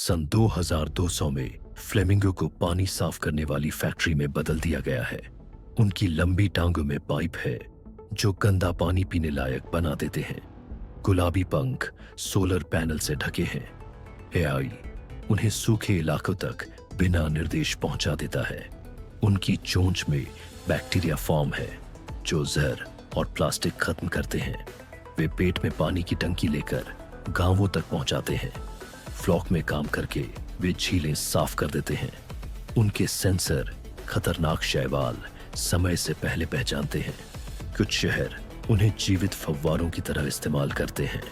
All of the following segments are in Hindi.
सन 2200 में फ्लेमिंगो को पानी साफ करने वाली फैक्ट्री में बदल दिया गया है। उनकी लंबी टांगों में पाइप है जो गंदा पानी पीने लायक बना देते हैं। गुलाबी पंख सोलर पैनल से ढके हैं। एआई उन्हें सूखे इलाकों तक बिना निर्देश पहुंचा देता है। उनकी चोंच में बैक्टीरिया फॉर्म है जो जहर और प्लास्टिक खत्म करते हैं। वे पेट में पानी की टंकी लेकर गांवों तक पहुंचाते हैं। फ्लॉक में काम करके वे झीलें साफ कर देते हैं। उनके सेंसर खतरनाक शैवाल समय से पहले पहचानते हैं। कुछ शहर उन्हें जीवित फव्वारों की तरह इस्तेमाल करते हैं।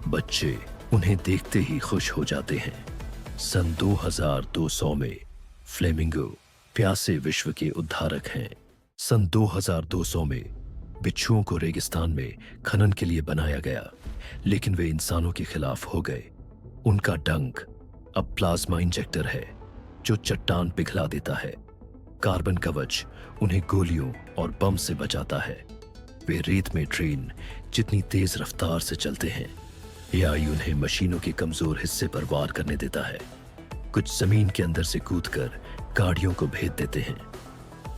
बच्चे उन्हें देखते ही खुश हो जाते हैं। सन 2200 में फ्लेमिंगो प्यासे विश्व के उद्धारक हैं। सन 2200 में बिच्छुओं को रेगिस्तान में खनन के लिए बनाया गया, लेकिन वे इंसानों के खिलाफ हो गए। उनका डंक अब प्लाज्मा इंजेक्टर है जो चट्टान पिघला देता है। कार्बन कवच उन्हें गोलियों और बम से बचाता है। वे रेत में ट्रेन जितनी तेज रफ्तार से चलते हैं। एआई उन्हें मशीनों के कमजोर हिस्से पर वार करने देता है। कुछ जमीन के अंदर से कूदकर गाड़ियों को भेद देते हैं।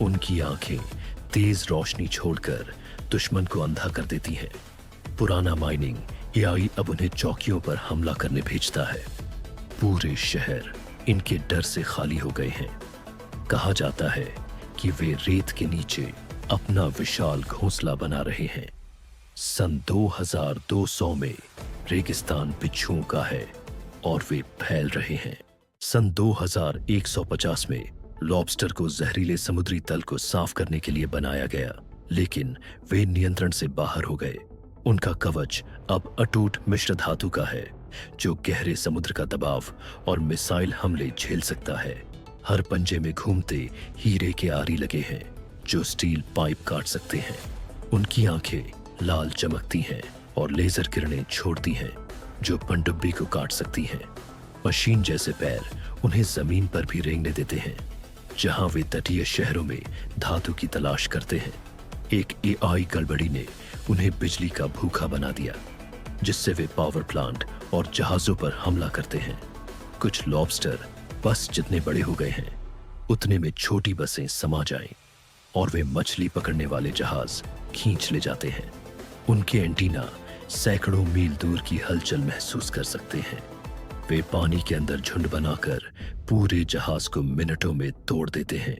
उनकी आंखें तेज रोशनी छोड़कर दुश्मन को अंधा कर देती हैं। पुराना माइनिंग एआई अब उन्हें चौकियों पर हमला करने भेजता है। पूरे शहर इनके डर से खाली हो गए हैं। कहा जाता है कि वे रेत के नीचे अपना विशाल घोंसला बना रहे हैं। सन 2200 में रेगिस्तान बिच्छुओं का है और वे फैल रहे हैं। सन 2150 में लॉबस्टर को जहरीले समुद्री तल को साफ करने के लिए बनाया गया, लेकिन वे नियंत्रण से बाहर हो गए। उनका कवच अब अटूट मिश्र धातु का है जो गहरे समुद्र का दबाव और मिसाइल हमले झेल सकता है। हर पंजे में घूमते हीरे के आरी लगे हैं जो स्टील पाइप काट सकते हैं। उनकी आंखें लाल चमकती हैं और लेजर किरणें छोड़ती हैं जो पनडुब्बी को काट सकती हैं। मशीन जैसे पैर उन्हें जमीन पर भी रेंगने देते हैं जहां वे तटीय शहरों में धातु की तलाश करते हैं। एक एआई गड़बड़ी ने उन्हें बिजली का भूखा बना दिया, जिससे वे पावर प्लांट और जहाजों पर हमला करते हैं। कुछ लॉबस्टर बस जितने बड़े हो गए हैं उतने में छोटी बसें समा जाएं और वे मछली पकड़ने वाले जहाज खींच ले जाते हैं। उनके एंटीना सैकड़ों मील दूर की हलचल महसूस कर सकते हैं। वे पानी के अंदर झुंड बनाकर पूरे जहाज को मिनटों में तोड़ देते हैं।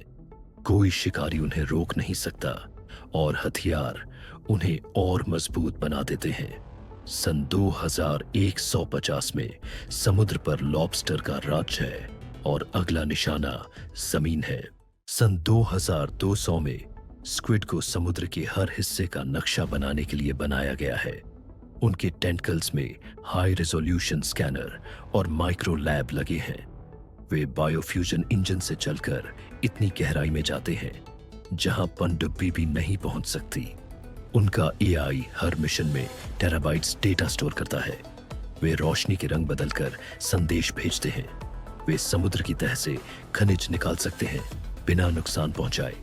कोई शिकारी उन्हें रोक नहीं सकता और हथियार उन्हें और मजबूत बना देते हैं। सन 2150 में समुद्र पर लॉबस्टर का राज्य है और अगला निशाना जमीन है। सन 2200 में स्क्विड को समुद्र के हर हिस्से का नक्शा बनाने के लिए बनाया गया है। उनके टेंटकल्स में हाई रेजोल्यूशन स्कैनर और माइक्रो लैब लगे हैं। वे बायोफ्यूजन इंजन से चलकर इतनी गहराई में जाते हैं जहां पनडुब्बी भी नहीं पहुंच सकती। उनका एआई हर मिशन में टेराबाइट्स डेटा स्टोर करता है। वे रोशनी के रंग बदलकर संदेश भेजते हैं। वे समुद्र की तह से खनिज निकाल सकते हैं बिना नुकसान पहुंचाए।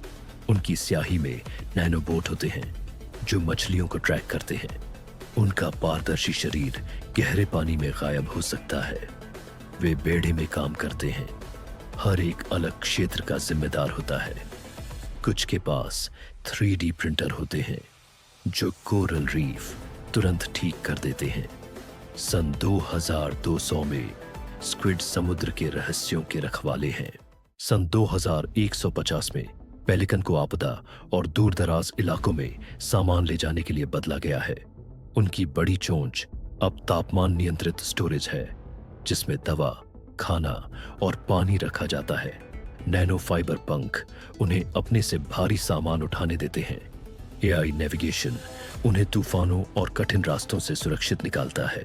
उनकी स्याही में नैनोबोट होते हैं जो मछलियों को ट्रैक करते हैं। उनका पारदर्शी शरीर गहरे पानी में गायब हो सकता है। वे बेड़े में काम करते हैं। हर एक अलग क्षेत्र का जिम्मेदार होता है। कुछ के पास 3D प्रिंटर होते हैं जो कोरल रीफ तुरंत ठीक कर देते हैं। सन 2200 में स्क्विड समुद्र के रहस्यों के रखवाले हैं। सन 2150 में पेलिकन को आपदा और दूरदराज इलाकों में सामान ले जाने के लिए बदला गया है। उनकी बड़ी चोंच अब तापमान नियंत्रित स्टोरेज है जिसमें दवा, खाना और पानी रखा जाता है। नैनो फाइबर पंख उन्हें अपने से भारी सामान उठाने देते हैं। एआई नेविगेशन उन्हें तूफानों और कठिन रास्तों से सुरक्षित निकालता है।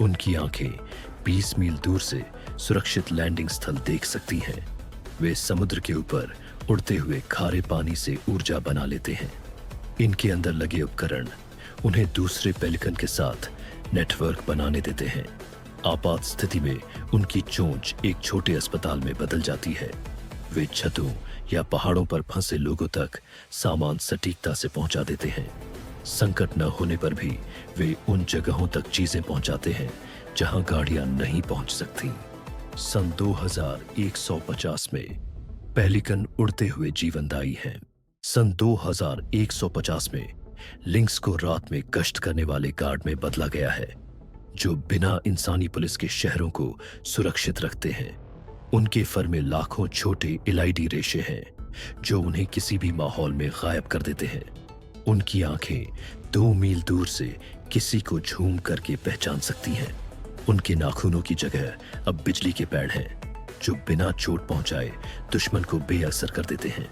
उनकी आंखें 20 मील दूर से सुरक्षित लैंडिंग स्थल देख सकती हैं। वे समुद्र के ऊपर उड़ते हुए खारे पानी से ऊर्जा बना लेते हैं। इनके अंदर लगे उपकरण उन्हें दूसरे पेलिकन के साथ नेटवर्क बनाने देते हैं। आपात स्थिति में उनकी चोंच एक छोटे अस्पताल में बदल जाती है। वे छतों या पहाड़ों पर फंसे लोगों तक सामान सटीकता से पहुंचा देते हैं। संकट न होने पर भी वे उन जगहों तक चीजें पहुंचाते हैं जहां गाड़ियां नहीं पहुंच सकती। सन 2150 में पेलिकन उड़ते हुए जीवनदायी हैं। सन 2150 में लिंक्स को रात में गश्त करने वाले गार्ड में बदला गया है, जो बिना इंसानी पुलिस के शहरों को सुरक्षित रखते हैं। उनके फर में लाखों छोटे इलाइडी रेशे हैं, जो उन्हें किसी भी माहौल में गायब कर देते हैं। उनकी आंखें 2 मील दूर से किसी को झूम करके पहचान सकती हैं। उनके नाखूनों की जगह अब बिजली के पैड हैं, जो बिना चोट पहुंचाए दुश्मन को बेअसर कर देते हैं।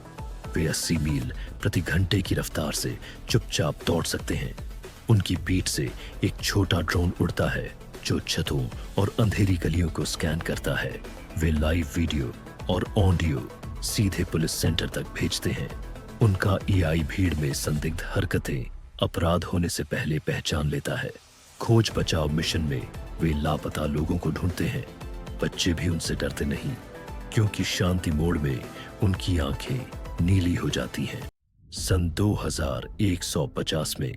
वे 80 मील प्रति घंटे की रफ्तार से चुपचाप दौड़ सकते हैं। उनकी पीठ से एक छोटा ड्रोन उड़ता है, जो छतों और अंधेरी गलियों को स्कैन करता है। वे लाइव वीडियो और ऑडियो सीधे पुलिस सेंटर तक भेजते हैं। उनका एआई भीड़ में संदिग्ध हरकतें अपराध होने से पहले पहचान लेता है। खोज बचाव मिशन में वे लापता लोगों को ढूंढते हैं। बच्चे भी उनसे डरते नहीं, क्योंकि शांति मोड में उनकी आंखें नीली हो जाती हैं। सन 2150 में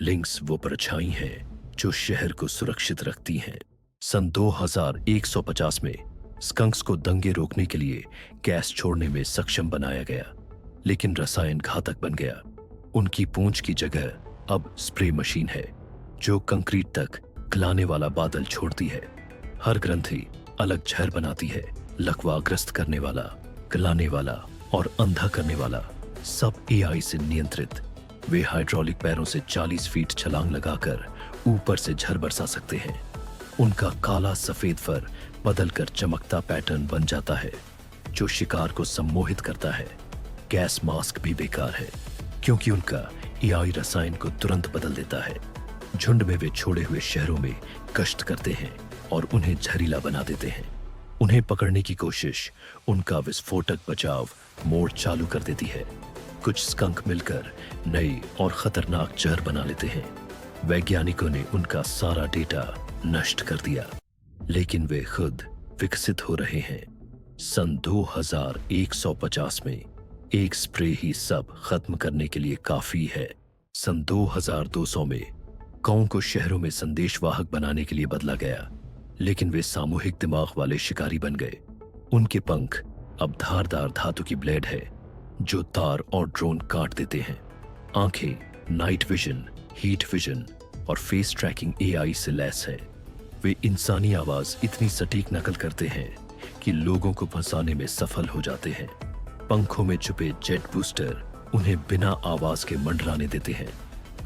लिंक्स वो परछाई हैं जो शहर को सुरक्षित रखती हैं। सन 2150 में स्कंक्स को दंगे रोकने के लिए गैस छोड़ने में सक्षम बनाया गया, लेकिन रसायन घातक बन गया। उनकी पूंछ की जगह अब स्प्रे मशीन है, जो कंक्रीट तक गलाने वाला बादल छोड़ती है। हर ग्रंथि अलग जहर बनाती है। लकवाग्रस्त करने वाला, गलाने वाला और अंधा करने वाला, सब एआई से नियंत्रित। वे हाइड्रोलिक पैरों से 40 फीट छलांग लगाकर ऊपर से झर बरसा सकते हैं। उनका काला सफेद फर बदलकर चमकता पैटर्न बन जाता है, जो शिकार को सम्मोहित करता है। गैस मास्क भी बेकार है, क्योंकि उनका एआई रसायन को तुरंत बदल देता है। झुंड में वे छोड़े हुए शहरों में गश्त करते हैं और उन्हें जहरीला बना देते हैं। उन्हें पकड़ने की कोशिश उनका विस्फोटक बचाव मोड चालू कर देती है। कुछ स्कंक मिलकर नए और खतरनाक जहर बना लेते हैं। वैज्ञानिकों ने उनका सारा डेटा नष्ट कर दिया, लेकिन वे खुद विकसित हो रहे हैं। सन 2150 में एक स्प्रे ही सब खत्म करने के लिए काफी है। सन 2200 में गांव को शहरों में संदेशवाहक बनाने के लिए बदला गया, लेकिन वे सामूहिक दिमाग वाले शिकारी बन गए। उनके पंख अब धारदार धातु की ब्लेड है, जो तार और ड्रोन काट देते हैं। आंखें नाइट विजन, हीट विजन और फेस ट्रैकिंग एआई से लैस है। वे इंसानी आवाज इतनी सटीक नकल करते हैं कि लोगों को फंसाने में सफल हो जाते हैं। पंखों में छुपे जेट बूस्टर उन्हें बिना आवाज के मंडराने देते हैं।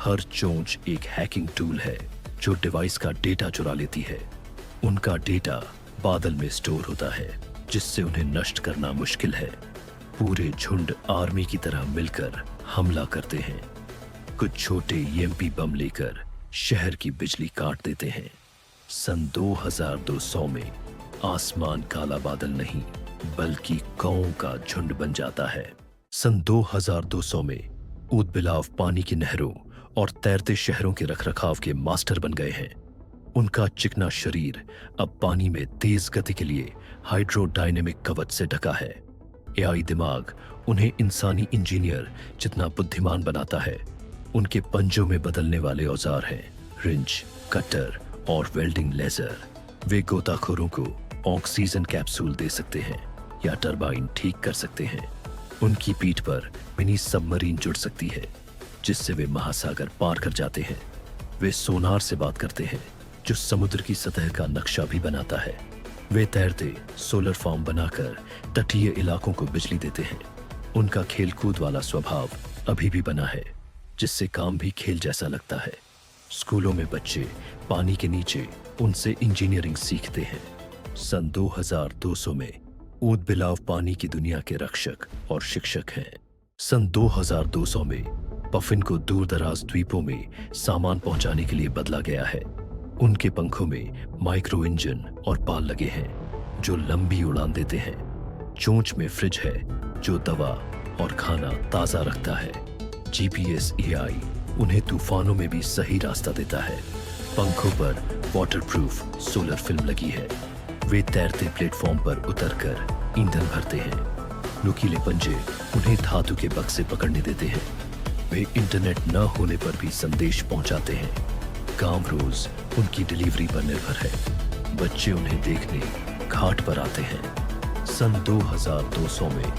हर चोंच एक हैकिंग टूल है, जो डिवाइस का डेटा चुरा लेती है। उनका डेटा बादल में स्टोर होता है, जिससे उन्हें नष्ट करना मुश्किल है। पूरे झुंड आर्मी की तरह मिलकर हमला करते हैं। कुछ छोटे ईएमपी बम लेकर शहर की बिजली काट देते हैं। सन 2200 में आसमान काला बादल नहीं, बल्कि गांवों का झुंड बन जाता है। सन 2200 में ऊदबिलाव पानी की नहरों और तैरते शहरों के रखरखाव के मास्टर बन गए हैं। उनका चिकना शरीर अब पानी में तेज गति के लिए हाइड्रोडायनेमिक कवच से ढका है। एआई दिमाग उन्हें इंसानी इंजीनियर जितना बुद्धिमान बनाता है। उनके पंजों में बदलने वाले औजार हैं, रिंच, कटर और वेल्डिंग लेजर। वे गोताखोरों को ऑक्सीजन कैप्सूल दे सकते हैं या टरबाइन ठीक कर सकते हैं। उनकी पीठ पर मिनी सबमरीन जुड़ सकती है, जिससे वे महासागर पार कर जाते हैं। वे सोनार से बात करते हैं, जो समुद्र की सतह का नक्शा भी बनाता है। वे तैरते सोलर फार्म बनाकर तटीय इलाकों को बिजली देते हैं। उनका खेलकूद वाला स्वभाव अभी भी बना है, जिससे काम भी खेल जैसा लगता है। स्कूलों में बच्चे पानी के नीचे उनसे इंजीनियरिंग सीखते हैं। सन 2200 में ऊदबिलाव पानी की दुनिया के रक्षक और शिक्षक हैं। सन 2200 में पफिन को दूर दराज द्वीपों में सामान पहुंचाने के लिए बदला गया है। उनके पंखों में माइक्रो इंजन और पाल लगे हैं, जो लंबी उड़ान देते हैं। चोंच में फ्रिज है, जो दवा और खाना ताजा रखता है। जीपीएस एआई उन्हें तूफानों में भी सही रास्ता देता है। पंखों पर वाटरप्रूफ सोलर फिल्म लगी है। वे तैरते प्लेटफॉर्म पर उतरकर ईंधन भरते हैं। नुकीले पंजे उन्हें धातु के बक्से पकड़ने देते हैं। वे इंटरनेट न होने पर भी संदेश पहुंचाते हैं। काम रोज उनकी डिलीवरी पर निर्भर है। बच्चे उन्हें देखने घाट पर आते हैं। सन 2200 में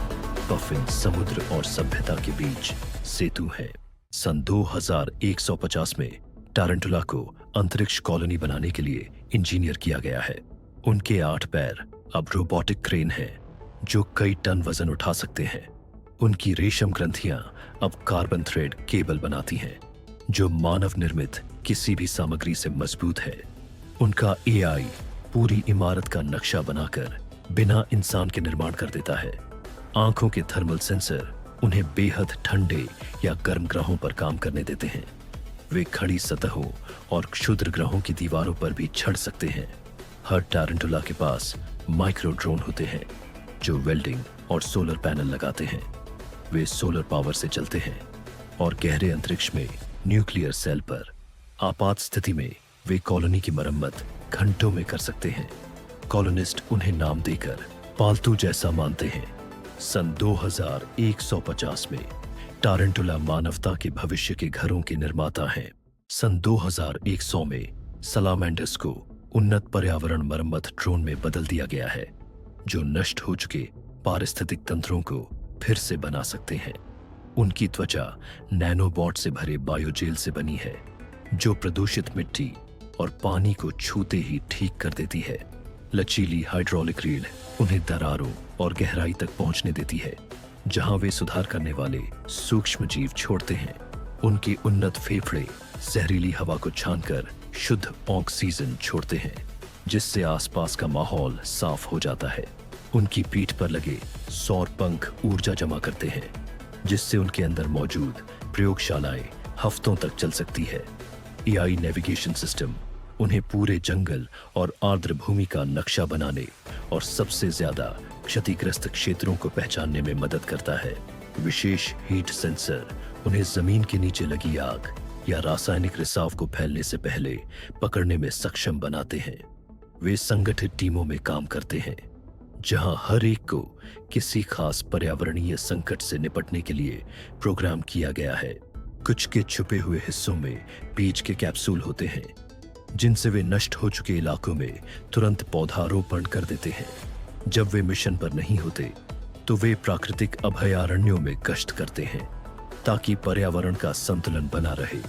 पफिन समुद्र और सभ्यता के बीच सेतु है। सन 2150 में टारंटुला को अंतरिक्ष कॉलोनी बनाने के लिए इंजीनियर किया गया है। उनके 8 पैर अब रोबोटिक क्रेन है जो कई टन वजन उठा सकते हैं। उनकी रेशम ग्रंथियां अब कार्बन थ्रेड केबल बनाती हैं जो मानव निर्मित किसी भी सामग्री से मजबूत है। उनका एआई पूरी इमारत का नक्शा बनाकर बिना इंसान के निर्माण कर देता है। आंखों के थर्मल सेंसर उन्हें बेहद ठंडे या गर्म ग्रहों पर काम करने देते हैं। वे खड़ी सतहों और क्षुद्र ग्रहों की दीवारों पर भी चढ़ सकते हैं। हर टारंटुला के पास माइक्रो ड्रोन होते हैं जो वेल्डिंग और सोलर पैनल लगाते हैं। वे सोलर पावर से चलते हैं और गहरे अंतरिक्ष में न्यूक्लियर सेल पर आपात स्थिति में वे कॉलोनी की मरम्मत घंटों में कर सकते हैं। कॉलोनिस्ट उन्हें नाम देकर पालतू जैसा मानते हैं। सन 2150 में टारंटुला मानवता के भविष्य के घरों के निर्माता हैं। सन 2100 में सलामेंडर्स को उन्नत पर्यावरण मरम्मत ड्रोन में बदल दिया गया है जो नष्ट हो चुके पारिस्थितिक तंत्रों को फिर से बना सकते हैं। उनकी त्वचा नैनोबॉट से भरे बायोजेल से बनी है जो प्रदूषित मिट्टी और पानी को छूते ही ठीक कर देती है। लचीली हाइड्रोलिक रीढ़ उन्हें दरारों और गहराई तक पहुंचने देती है जहां वे सुधार करने वाले सूक्ष्म जीव छोड़ते हैं। उनके उन्नत फेफड़े जहरीली हवा को छानकर शुद्ध ऑक्सीजन छोड़ते हैं जिससे आसपास का माहौल साफ हो जाता है। उनकी पीठ पर लगे सौर पंख ऊर्जा जमा करते हैं जिससे उनके अंदर मौजूद प्रयोगशालाएं हफ्तों तक चल सकती है। एआई नेविगेशन सिस्टम उन्हें पूरे जंगल और आर्द्र भूमि का नक्शा बनाने और सबसे ज्यादा क्षतिग्रस्त क्षेत्रों को पहचानने में मदद करता है। विशेष हीट सेंसर उन्हें जमीन के नीचे लगी आग या रासायनिक रिसाव को फैलने से पहले पकड़ने में सक्षम बनाते हैं। वे संगठित टीमों में काम करते हैं जहां हर एक को किसी खास पर्यावरणीय संकट से निपटने के लिए प्रोग्राम किया गया है। कुछ के छुपे हुए हिस्सों में बीज के कैप्सूल होते हैं जिनसे वे नष्ट हो चुके इलाकों में तुरंत पौधारोपण कर देते हैं। जब वे मिशन पर नहीं होते तो वे प्राकृतिक अभयारण्यों में गश्त करते हैं ताकि पर्यावरण का संतुलन बना रहे।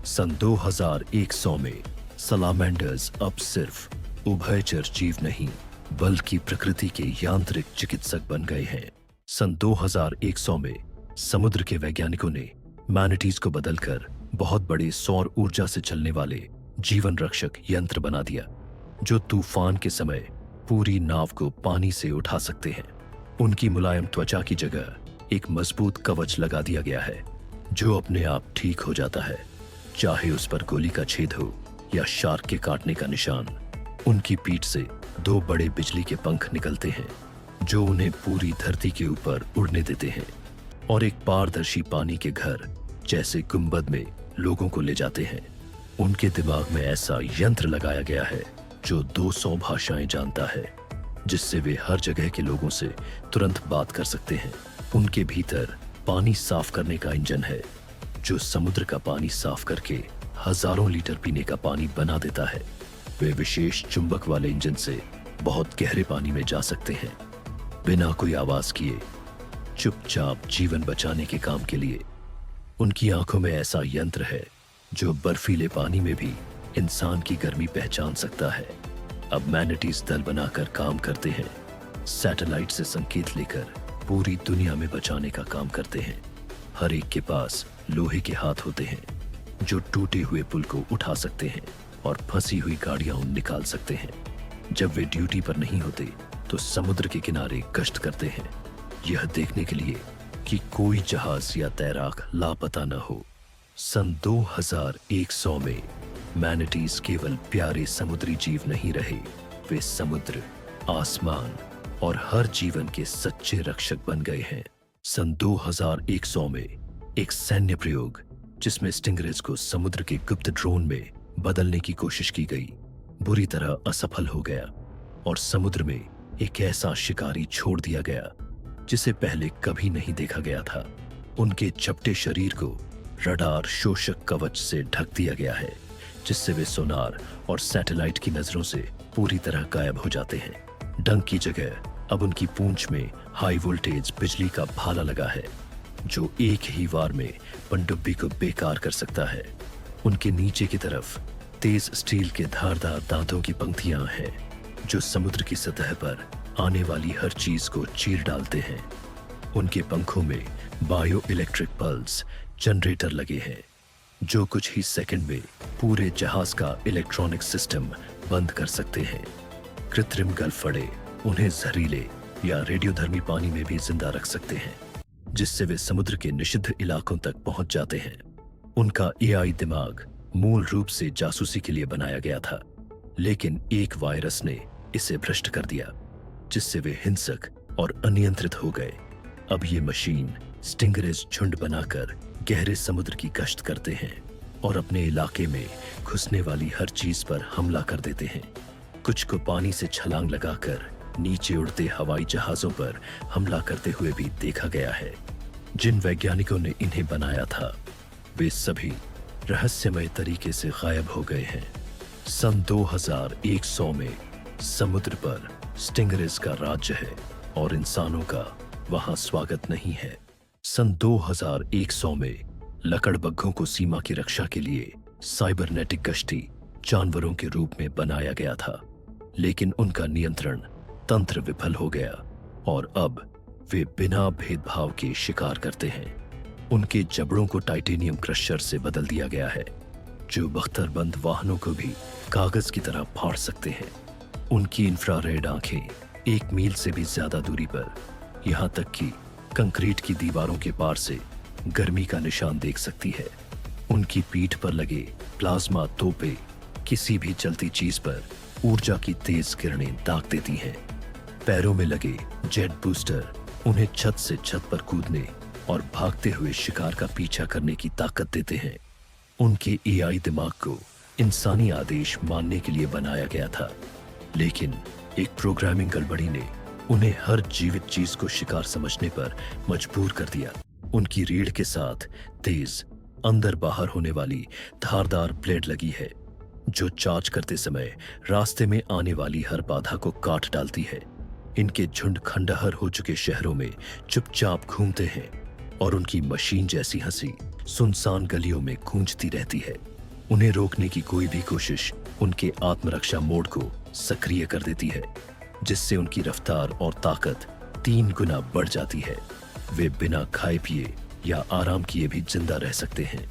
सन 2100 में सलामेंडर्स अब सिर्फ उभयचर जीव नहीं बल्कि प्रकृति के यांत्रिक चिकित्सक बन गए हैं। सन 2100 में समुद्र के वैज्ञानिकों ने मैनिटीज को बदलकर बहुत बड़े सौर ऊर्जा से चलने वाले जीवन रक्षक यंत्र बना दिया जो तूफान के समय पूरी नाव को पानी से उठा सकते हैं। उनकी मुलायम त्वचा की जगह एक मजबूत कवच लगा दिया गया है जो अपने आप ठीक हो जाता है चाहे उस पर गोली का छेद हो या शार्क के काटने का निशान। उनकी पीठ से 2 बड़े बिजली के पंख निकलते हैं जो उन्हें पूरी धरती के ऊपर उड़ने देते हैं और एक पारदर्शी पानी के घर जैसे गुंबद में लोगों को ले जाते हैं। उनके दिमाग में ऐसा यंत्र लगाया गया है जो 200 भाषाएं जानता है जिससे वे हर जगह के लोगों से तुरंत बात कर सकते हैं। उनके भीतर पानी साफ करने का इंजन है जो समुद्र का पानी साफ करके हजारों लीटर पीने का पानी बना देता है। वे विशेष चुंबक वाले इंजन से बहुत गहरे पानी में जा सकते हैं बिना कोई आवाज किए चुपचाप जीवन बचाने के काम के लिए। उनकी आंखों में ऐसा यंत्र है जो बर्फीले पानी में भी इंसान की गर्मी पहचान सकता है। अब मैनिटीज दल बनाकर काम करते हैं, सैटेलाइट से संकेत लेकर पूरी दुनिया में बचाने का काम करते हैं। हर एक के पास लोहे के हाथ होते हैं जो टूटे हुए पुल को उठा सकते हैं और फंसी हुई गाड़ियां निकाल सकते हैं। जब वे ड्यूटी पर नहीं होते तो समुद्र के किनारे गश्त करते हैं यह देखने के लिए कि कोई जहाज या तैराक लापता न हो। सन 2100 में मैनिटीज केवल प्यारे समुद्री जीव नहीं रहे, वे समुद्र, आसमान और हर जीवन के सच्चे रक्षक बन गए हैं। सन 2100 में एक सैन्य प्रयोग जिसमें स्टिंगरेज को समुद्र के गुप्त ड्रोन में बदलने की कोशिश की गई बुरी तरह असफल हो गया और समुद्र में एक ऐसा शिकारी छोड़ दिया गया जिसे पहले कभी नहीं देखा गया था। उनके चपटे शरीर को रडार शोषक कवच से ढक दिया गया है जिससे वे सोनार और सैटेलाइट की नजरों से पूरी तरह गायब हो जाते हैं। डंक की जगह अब उनकी पूंछ में हाई वोल्टेज बिजली का भाला लगा है, जो एक ही वार में पनडुब्बी को बेकार कर सकता है। उनके नीचे की तरफ तेज स्टील के धारदार दांतों की पंक्तियां हैं, जो समुद्र की सतह पर आने वाली हर चीज को चीर डालते हैं। उनके पंखों में बायो इलेक्ट्रिक पल्स जनरेटर लगे हैं, जो कुछ ही सेकंड में पूरे जहाज का इलेक्ट्रॉनिक सिस्टम बंद कर सकते हैं। कृत्रिम गलफड़े उन्हें जहरीले या रेडियोधर्मी पानी में भी जिंदा रख सकते हैं, जिससे वे समुद्र के निषिद्ध इलाकों तक पहुंच जाते हैं। उनका एआई दिमाग मूल रूप से जासूसी के लिए बनाया गया था, लेकिन एक वायरस ने इसे भ्रष्ट कर दिया, जिससे वे हिंसक और अनियंत्रित हो गए। अब ये मशीन स्टिंगरेज झुंड बनाकर गहरे समुद्र की गश्त करते हैं और अपने इलाके में घुसने वाली हर चीज पर हमला कर देते हैं। कुछ को पानी से छलांग लगाकर नीचे उड़ते हवाई जहाजों पर हमला करते हुए भी देखा गया है। जिन वैज्ञानिकों ने इन्हें बनाया था, वे सभी रहस्यमय तरीके से गायब हो गए हैं। सन 2100 में समुद्र पर स्टिंगरेज का राज्य है और इंसानों का वहां स्वागत नहीं है। सन 2100 में लकड़बग्घों को सीमा की रक्षा के लिए साइबरनेटिक गश्ती जानवरों के रूप में बनाया गया था, लेकिन उनका नियंत्रण तंत्र विफल हो गया और अब वे बिना भेदभाव के शिकार करते हैं। उनके जबड़ों को टाइटेनियम क्रशर से बदल दिया गया है, जो बख्तरबंद वाहनों को भी कागज की तरह फाड़ सकते हैं। उनकी इंफ्रारेड आंखें 1 मील से भी ज्यादा दूरी पर, यहां तक कि कंक्रीट की दीवारों के पार से गर्मी का निशान देख सकती है। उनकी पीठ पर लगे प्लाज्मा तोपे किसी भी चलती चीज पर ऊर्जा की तेज किरणें दाग देती हैं। पैरों में लगे जेट बूस्टर उन्हें छत से छत पर कूदने और भागते हुए शिकार का पीछा करने की ताकत देते हैं। उनके एआई दिमाग को इंसानी आदेश मानने के लिए बनाया गया था, लेकिन एक प्रोग्रामिंग गड़बड़ी ने उन्हें हर जीवित चीज को शिकार समझने पर मजबूर कर दिया। उनकी रीढ़ के साथ तेज अंदर बाहर होने वाली धारदार ब्लेड लगी है, जो चार्ज करते समय रास्ते में आने वाली हर बाधा को काट डालती है। इनके झुंड खंडहर हो चुके शहरों में चुपचाप घूमते हैं और उनकी मशीन जैसी हंसी सुनसान गलियों में गूंजती रहती है। उन्हें रोकने की कोई भी कोशिश उनके आत्मरक्षा मोड को सक्रिय कर देती है, जिससे उनकी रफ्तार और ताकत 3 गुना बढ़ जाती है। वे बिना खाए पिए या आराम किए भी जिंदा रह सकते हैं,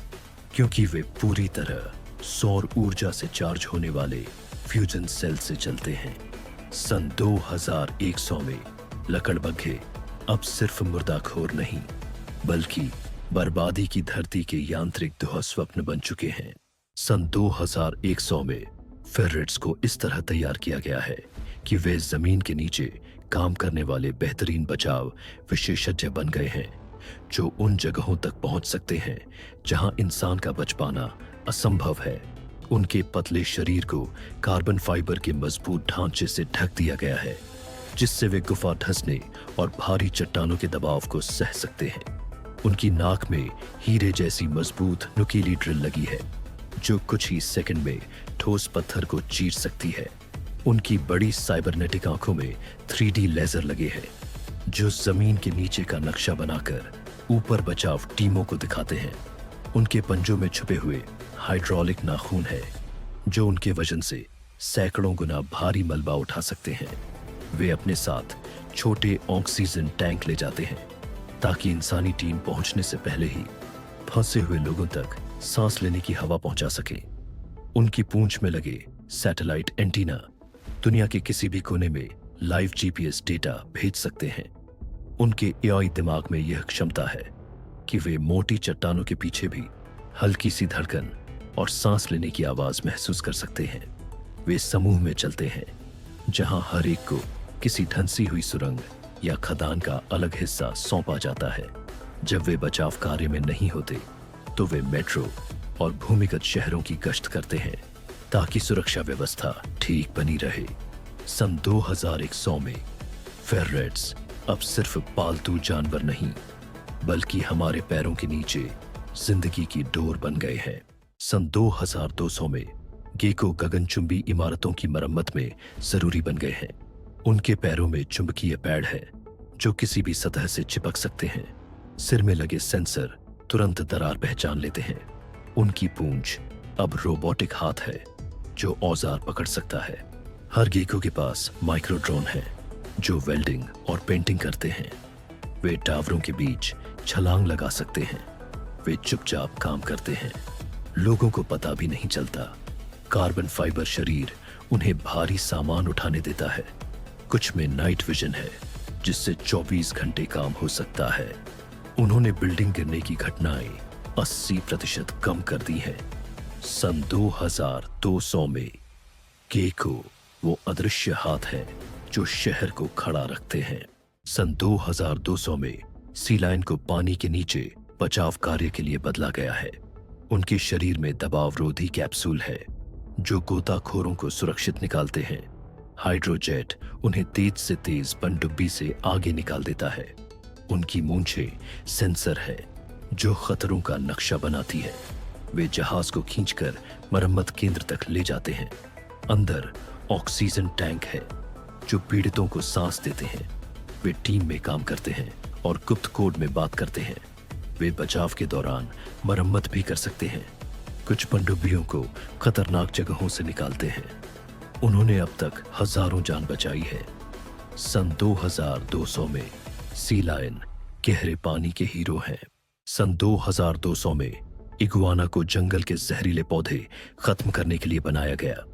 क्योंकि वे पूरी तरह सौर ऊर्जा से चार्ज होने वाले फ्यूजन सेल से चलते हैं। सन 2100 में लकड़बग्घे अब सिर्फ मुर्दाखोर नहीं, बल्कि बर्बादी की धरती के यांत्रिक दुःस्वप्न बन चुके हैं। सन 2100 में फेरेट्स को इस तरह तैयार किया गया है कि वे जमीन के नीचे काम करने वाले बेहतरीन बचाव विशेषज्ञ बन गए हैं, जो उन जगहों तक पहुंच सकते हैं जहां इंसान का बच पाना असंभव है। उनके पतले शरीर को कार्बन फाइबर के मजबूत ढांचे से ढक दिया गया है, जिससे वे गुफा धंसने और भारी चट्टानों के दबाव को सह सकते हैं। उनकी नाक में हीरे जैसी मजबूत नुकीली ड्रिल लगी है, जो कुछ ही सेकंड में ठोस पत्थर को चीर सकती है। उनकी बड़ी साइबरनेटिक आंखों में 3D लेजर लगे हैं, जो जमीन के नीचे का नक्शा बनाकर ऊपर बचाव टीमों को दिखाते हैं। उनके पंजों में छुपे हुए हाइड्रोलिक नाखून है, जो उनके वजन से सैकड़ों गुना भारी मलबा उठा सकते हैं। वे अपने साथ छोटे ऑक्सीजन टैंक ले जाते हैं, ताकि इंसानी टीम पहुंचने से पहले ही फंसे हुए लोगों तक सांस लेने की हवा पहुंचा सके। उनकी पूंछ में लगे सैटेलाइट एंटीना दुनिया के किसी भी कोने में लाइव जीपीएस डेटा भेज सकते हैं। उनके एआई दिमाग में यह क्षमता है कि वे मोटी चट्टानों के पीछे भी हल्की सी धड़कन और सांस लेने की आवाज महसूस कर सकते हैं। वे समूह में चलते हैं, जहां हर एक को किसी धंसी हुई सुरंग या खदान का अलग हिस्सा सौंपा जाता है। जब वे बचाव कार्य में नहीं होते, तो वे मेट्रो और भूमिगत शहरों की गश्त करते हैं, ताकि सुरक्षा व्यवस्था ठीक बनी रहे। सन 2100 में फेरेट्स अब सिर्फ पालतू जानवर नहीं, बल्कि हमारे पैरों के नीचे जिंदगी की डोर बन गए हैं। सन 2200 में गेको गगनचुंबी इमारतों की मरम्मत में जरूरी बन गए हैं। उनके पैरों में चुंबकीय पैड है जो किसी भी सतह से चिपक सकते हैं। सिर में लगे सेंसर तुरंत दरार पहचान लेते हैं। उनकी पूंछ अब रोबोटिक हाथ है जो औजार पकड़ सकता है। हर गेको के पास माइक्रो ड्रोन है जो वेल्डिंग और पेंटिंग करते हैं। वे टावरों के बीच छलांग लगा सकते हैं। वे चुपचाप काम करते हैं, लोगों को पता भी नहीं चलता। कार्बन फाइबर शरीर उन्हें भारी सामान उठाने देता है। कुछ में नाइट विजन है जिससे 24 घंटे काम हो सकता है। उन्होंने बिल्डिंग गिरने की घटनाएं 80% कम कर दी हैं। सन 2200 में गेको वो अदृश्य हाथ है जो शहर को खड़ा रखते हैं। सन 2200 में सी लायन को पानी के नीचे बचाव कार्य के लिए बदला गया है। उनके शरीर में दबाव रोधी कैप्सूल है जो गोताखोरों को सुरक्षित निकालते हैं। हाइड्रोजेट उन्हें तेज से तेज पनडुब्बी से आगे निकाल देता है। उनकी मूंछें सेंसर है जो खतरों का नक्शा बनाती है। वे जहाज को खींचकर मरम्मत केंद्र तक ले जाते हैं। अंदर ऑक्सीजन टैंक है जो पीड़ितों को सांस देते हैं। वे टीम में काम करते हैं और गुप्त कोड में बात करते हैं। वे बचाव के दौरान मरम्मत भी कर सकते हैं। कुछ पनडुब्बियों को खतरनाक जगहों से निकालते हैं। उन्होंने अब तक हजारों जान बचाई है। सन 2200 में सी लायन गहरे पानी के हीरो हैं। सन 2200 में इगुआना को जंगल के जहरीले पौधे खत्म करने के लिए बनाया गया,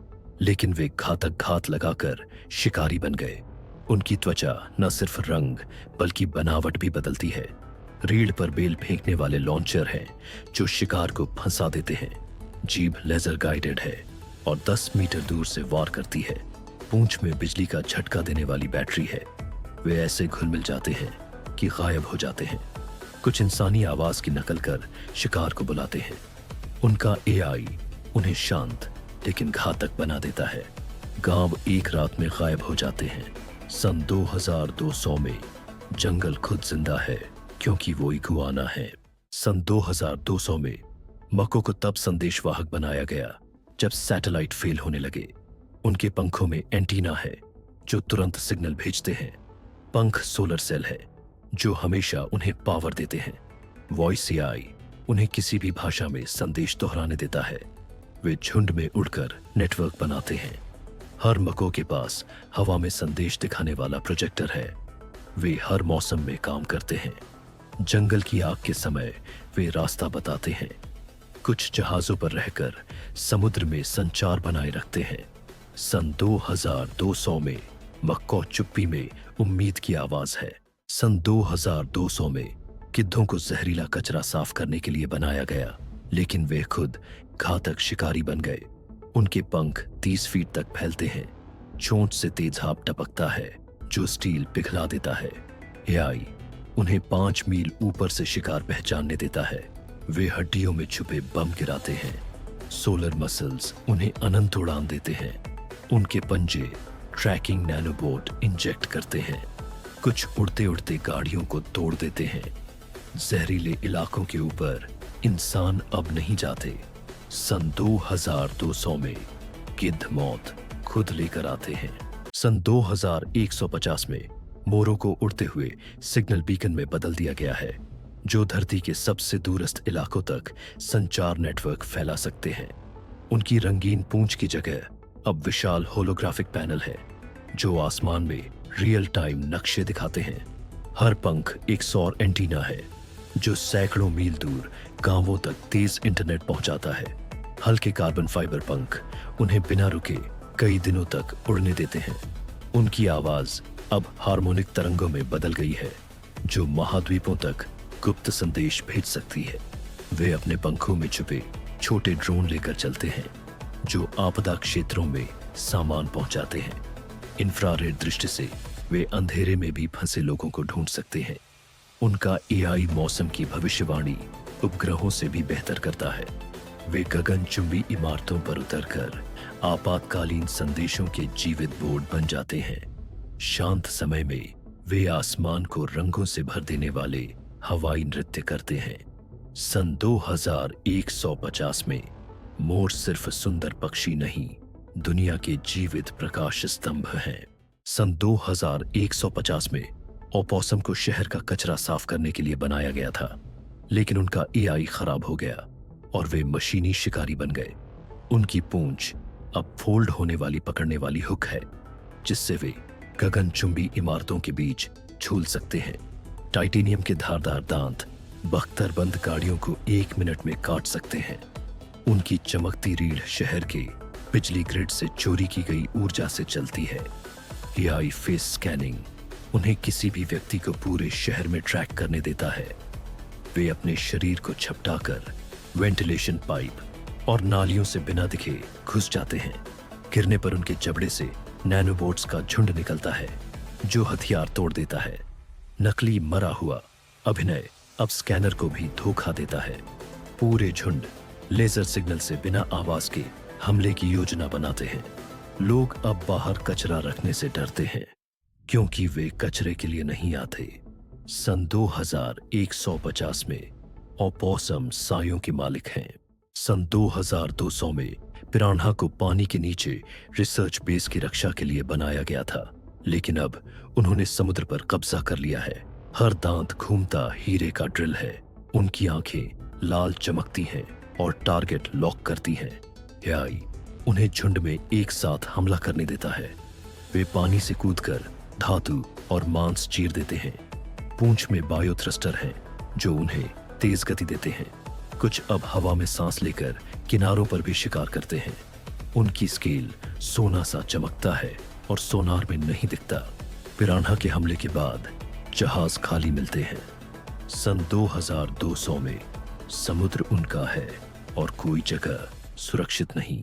लेकिन वे घातक घात लगाकर शिकारी बन गए। उनकी त्वचा न सिर्फ रंग बल्कि बनावट भी बदलती है। रीढ़ पर बेल फेंकने वाले लॉन्चर हैं जो शिकार को फंसा देते हैं। जीभ लेजर गाइडेड है और 10 मीटर दूर से वार करती है। पूंछ में बिजली का झटका देने वाली बैटरी है। वे ऐसे घुल मिल जाते हैं कि गायब हो जाते हैं। कुछ इंसानी आवाज की नकल कर शिकार को बुलाते हैं। उनका एआई उन्हें शांत लेकिन घातक बना देता है। गांव एक रात में गायब हो जाते हैं। सन 2200 में जंगल खुद जिंदा है क्योंकि वो इगुआना है। सन 2200 में मको को तब संदेशवाहक बनाया गया जब सैटेलाइट फेल होने लगे। उनके पंखों में एंटीना है जो तुरंत सिग्नल भेजते हैं। पंख सोलर सेल है जो हमेशा उन्हें पावर देते हैं। वॉइस एआई उन्हें किसी भी भाषा में संदेश दोहराने देता है। वे झुंड में उड़कर नेटवर्क बनाते हैं। हर मको के पास हवा में संदेश दिखाने वाला प्रोजेक्टर है। वे हर मौसम में काम करते हैं। जंगल की आग के समय वे रास्ता बताते हैं। कुछ जहाजों पर रहकर समुद्र में संचार बनाए रखते हैं। सन 2200 में मक्को चुप्पी में उम्मीद की आवाज है। सन 2200 में गिद्धों को जहरीला कचरा साफ करने के लिए बनाया गया, लेकिन वे खुद घातक शिकारी बन गए। उनके पंख 30 फीट तक फैलते हैं। चोंच से तेज भाप टपकता है जो स्टील पिघला देता है। एआई उन्हें 5 मील ऊपर से शिकार पहचानने देता है। वे हड्डियों में छुपे बम गिराते हैं। सोलर मसल्स उन्हें अनंत उड़ान देते हैं। उनके पंजे ट्रैकिंग नैनोबोट इंजेक्ट करते हैं। कुछ उड़ते उड़ते गाड़ियों को तोड़ देते हैं। जहरीले इलाकों के ऊपर इंसान अब नहीं जाते। सन 2200 में गिद्ध मौत खुद लेकर आते हैं। सन 2150 में मोरों को उड़ते हुए सिग्नल बीकन में बदल दिया गया है जो धरती के सबसे दूरस्थ इलाकों तक संचार नेटवर्क फैला सकते हैं। उनकी रंगीन पूंछ की जगह अब विशाल होलोग्राफिक पैनल है जो आसमान में रियल टाइम नक्शे दिखाते हैं। हर पंख एक सौर एंटीना है जो सैकड़ों मील दूर गांवों तक तेज इंटरनेट पहुंचाता है। हल्के कार्बन फाइबर पंख उन्हें बिना रुके कई दिनों तक उड़ने देते हैं। उनकी आवाज अब हार्मोनिक तरंगों में बदल गई है जो महाद्वीपों तक गुप्त संदेश भेज सकती है। वे अपने पंखों में छुपे छोटे ड्रोन लेकर चलते हैं जो आपदा क्षेत्रों में सामान पहुंचाते हैं। इंफ्रारेड दृष्टि से वे अंधेरे में भी फंसे लोगों को ढूंढ सकते हैं। उनका एआई मौसम की भविष्यवाणी उपग्रहों से भी बेहतर करता है। वे गगनचुंबी इमारतों पर उतरकर आपातकालीन संदेशों के जीवित बोर्ड बन जाते हैं। शांत समय में वे आसमान को रंगों से भर देने वाले हवाई नृत्य करते हैं। सन 2150 में मोर सिर्फ सुंदर पक्षी नहीं, दुनिया के जीवित प्रकाश स्तंभ हैं। सन 2150 में ओपोसम को शहर का कचरा साफ करने के लिए बनाया गया था, लेकिन उनका एआई खराब हो गया और वे मशीनी शिकारी बन गए। उनकी पूंछ अब फोल्ड होने वाली पकड़ने वाली हुक है, जिससे वे गगनचुंबी इमारतों के बीच झूल सकते हैं। टाइटेनियम के धारदार दांत बख्तरबंद गाड़ियों को 1 मिनट में काट सकते हैं। उनकी चमकती रीढ़ शहर के बिजली ग्रिड से चोरी की गई ऊर्जा से चलती है। एआई फेस स्कैनिंग उन्हें किसी भी व्यक्ति को पूरे शहर में ट्रैक करने देता है। वे अपने शरीर को झपटाकर वेंटिलेशन पाइप और नालियों से बिना दिखे घुस जाते हैं। गिरने पर उनके जबड़े से नैनोबोट्स का झुंड निकलता है, जो हथियार तोड़ देता है। नकली मरा हुआ अभिनय अब स्कैनर को भी धोखा देता है। पूरे झुंड लेजर सिग्नल से बिना आवाज के हमले की योजना बनाते हैं। लोग अब बाहर कचरा रखने से डरते हैं, क्योंकि वे कचरे के लिए नहीं आते। सन 2150 में ओपोसम सायों के मालिक हैं। सन 2200 में पिरान्हा को पानी के नीचे रिसर्च बेस की रक्षा के लिए बनाया गया था, लेकिन अब उन्होंने समुद्र पर कब्जा कर लिया है। हर दांत घूमता हीरे का ड्रिल है। उनकी आंखें लाल चमकती हैं और टारगेट लॉक करती हैं। एआई उन्हें झुंड में एक साथ हमला करने देता है। वे पानी से कूदकर धातु और मांस चीर देते हैं। पूंछ में बायो थ्रस्टर हैं, जो उन्हें तेज गति देते हैं। कुछ अब हवा में सांस लेकर किनारों पर भी शिकार करते हैं। उनकी स्केल सोना सा चमकता है और सोनार में नहीं दिखता। पिरान्हा के हमले के बाद जहाज खाली मिलते हैं। सन 2200 में समुद्र उनका है और कोई जगह सुरक्षित नहीं।